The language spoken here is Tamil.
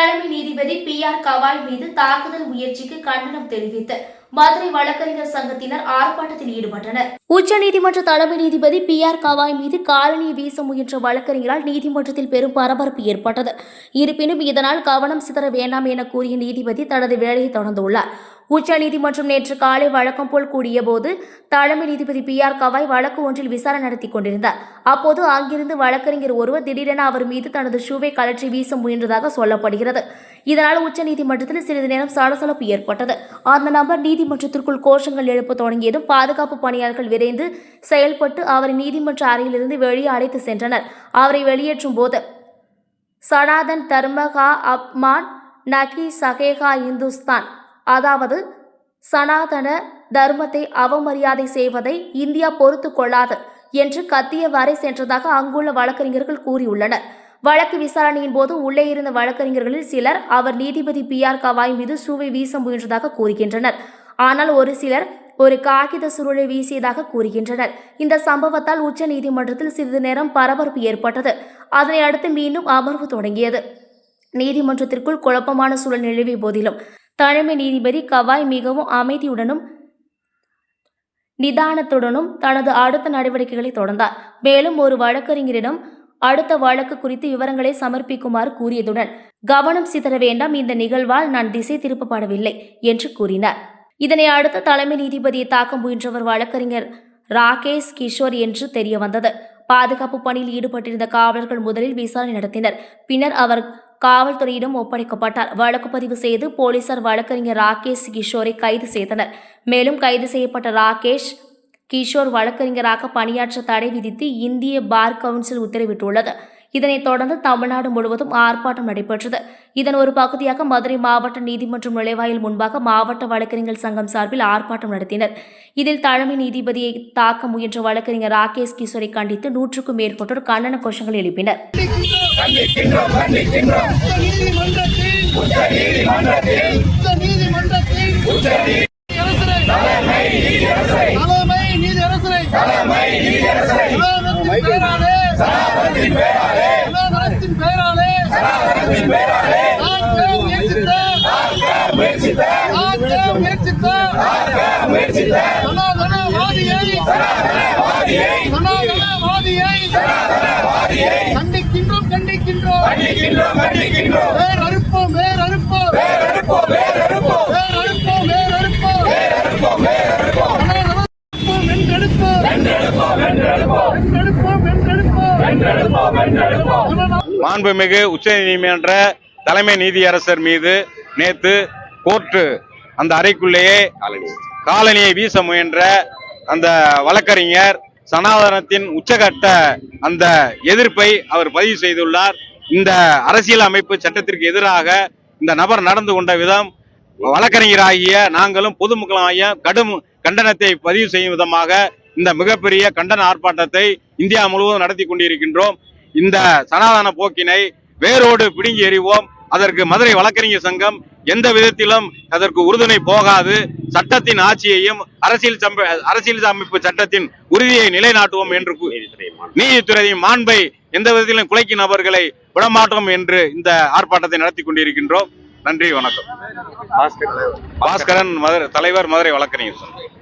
தலைமை நீதிபதி PR கவாய் மீது தாக்குதல் முயற்சிக்கு கண்டனம் தெரிவித்து மதுரை வழக்கறிஞர் சங்கத்தினர் ஆர்ப்பாட்டத்தில் ஈடுபட்டனர். உச்சநீதிமன்ற தலைமை நீதிபதி PR கவாய் மீது காலணியை வீச முயன்ற வழக்கறிஞரால் நீதிமன்றத்தில் பெரும் பரபரப்பு ஏற்பட்டது. இருப்பினும் இதனால் கவனம் சிதற வேண்டாம் என கூறிய நீதிபதி தனது வேலையை தொடர்ந்துள்ளார். உச்சநீதிமன்றம் நேற்று காலை வழக்கம் போல் கூடியபோது தலைமை நீதிபதி PR கவாய் வழக்கு ஒன்றில் விசாரணை நடத்தி கொண்டிருந்தார். அப்போது அங்கிருந்து வழக்கறிஞர் ஒருவர் திடீரென அவர் மீது தனது ஷூவை கழற்றி வீச முயன்றதாக சொல்லப்படுகிறது. இதனால் உச்சநீதிமன்றத்தில் சிறிது நேரம் சலசலப்பு ஏற்பட்டது. அந்த நபர் நீதிமன்றத்திற்குள் கோஷங்கள் எழுப்ப தொடங்கியதும் பாதுகாப்பு பணியாளர்கள் விரைந்து செயல்பட்டு அவரை நீதிமன்ற அறையிலிருந்து வெளியே அழைத்து சென்றனர். அவரை வெளியேற்றும் போது சனாதன் தர்மகா அப்மான் நகி சகேகா இந்துஸ்தான், அதாவது சனாதன தர்மத்தை அவமரியாதை செய்வதை இந்தியா பொறுத்து கொள்ளாது என்று கத்தியவாறே சென்றதாக அங்குள்ள வழக்கறிஞர்கள் கூறியுள்ளனர். வழக்கு விசாரணையின் போது உள்ளே இருந்த வழக்கறிஞர்களில் சிலர் அவர் நீதிபதி PR கவாய் மீது ஷூவை வீச முயன்றதாக கூறுகின்றனர். ஆனால் ஒரு சிலர் ஒரு காகித சுருளை வீசியதாக கூறுகின்றனர். இந்த சம்பவத்தால் உச்ச நீதிமன்றத்தில் சிறிது நேரம் பரபரப்பு ஏற்பட்டது. அதனை அடுத்து மீண்டும் அமர்வு தொடங்கியது. நீதிமன்றத்திற்குள் குழப்பமான சூழல் நிலவிய போதிலும் தலைமை நீதிபதி கவாய் மிகவும் அமைதியுடனும் நிதானத்துடனும் தனது அடுத்த நடவடிக்கைகளை தொடர்ந்தார். மேலும் ஒரு வழக்கறிஞரிடம் அடுத்த வழக்கு குறித்து விவரங்களை சமர்ப்பிக்குமாறு கூறியதுடன் கவனம் சிதற வேண்டாம், இந்த நிகழ்வால் நான் திசை திருப்பப்படவில்லை என்று கூறினார். இதனை அடுத்து தலைமை நீதிபதியை தாக்க முயன்றவர் வழக்கறிஞர் ராகேஷ் கிஷோர் என்று தெரிய வந்தது. பாதுகாப்பு பணியில் ஈடுபட்டிருந்த காவலர்கள் முதலில் விசாரணை நடத்தினர். பின்னர் அவர் காவல்துறையிடம் ஒப்படைக்கப்பட்டார். வழக்கு பதிவு செய்து போலீசார் வழக்கறிஞர் ராகேஷ் கிஷோரை கைது செய்தனர். மேலும் கைது செய்யப்பட்ட ராகேஷ் கிஷோர் வழக்கறிஞராக பணியாற்ற தடை விதித்து இந்திய பார் கவுன்சில் உத்தரவிட்டுள்ளது. இதனைத் தொடர்ந்து தமிழ்நாடு முழுவதும் ஆர்ப்பாட்டம் நடைபெற்றது. இதன் ஒரு பகுதியாக மதுரை மாவட்ட நீதிமன்றம் நுழைவாயில் முன்பாக மாவட்ட வழக்கறிஞர் சங்கம் சார்பில் ஆர்ப்பாட்டம் நடத்தினர். இதில் தலைமை நீதிபதியை தாக்க முயன்ற வழக்கறிஞர் ராகேஷ் கிஷோரை கண்டித்து 100க்கும் மேற்பட்டோர் கண்டன கோஷங்கள் எழுப்பினர். மாண்புமிகு உச்ச நீதிமன்ற தலைமை நீதியரசர் மீது நேற்று கோர்ட்டு அந்த அறைக்குள்ளேயே காலணியை வீச முயன்ற அந்த வழக்கறிஞர் சனாதனத்தின் உச்சகட்ட அந்த எதிர்ப்பை அவர் பதிவு செய்துள்ளார். இந்த அரசியல் அமைப்பு சட்டத்திற்கு எதிராக இந்த நபர் நடந்து கொண்ட விதம் வழக்கறிஞராகிய நாங்களும் பொதுமக்களாகிய கடும் கண்டனத்தை பதிவு செய்யும் விதமாக இந்த மிகப்பெரிய கண்டன ஆர்ப்பாட்டத்தை இந்தியா முழுவதும் நடத்தி கொண்டிருக்கின்றோம். இந்த சனாதன போக்கினை வேரோடு பிடுங்கி எறிவோம். அதற்கு மதுரை வழக்கறிஞர் சங்கம் எந்த விதத்திலும் அதற்கு உறுதுணை போகாது. சட்டத்தின் ஆட்சியையும் அரசியல் அமைப்பு சட்டத்தின் உறுதியை நிலைநாட்டுவோம் என்று நீதித்துறையின் மாண்பை எந்த விதத்திலும் குலைக்கும் நபர்களை விடமாட்டோம் என்று இந்த ஆர்ப்பாட்டத்தை நடத்தி கொண்டிருக்கின்றோம். நன்றி, வணக்கம். பாஸ்கரன் தலைவர், மதுரை வழக்கறிஞர் சங்கம்.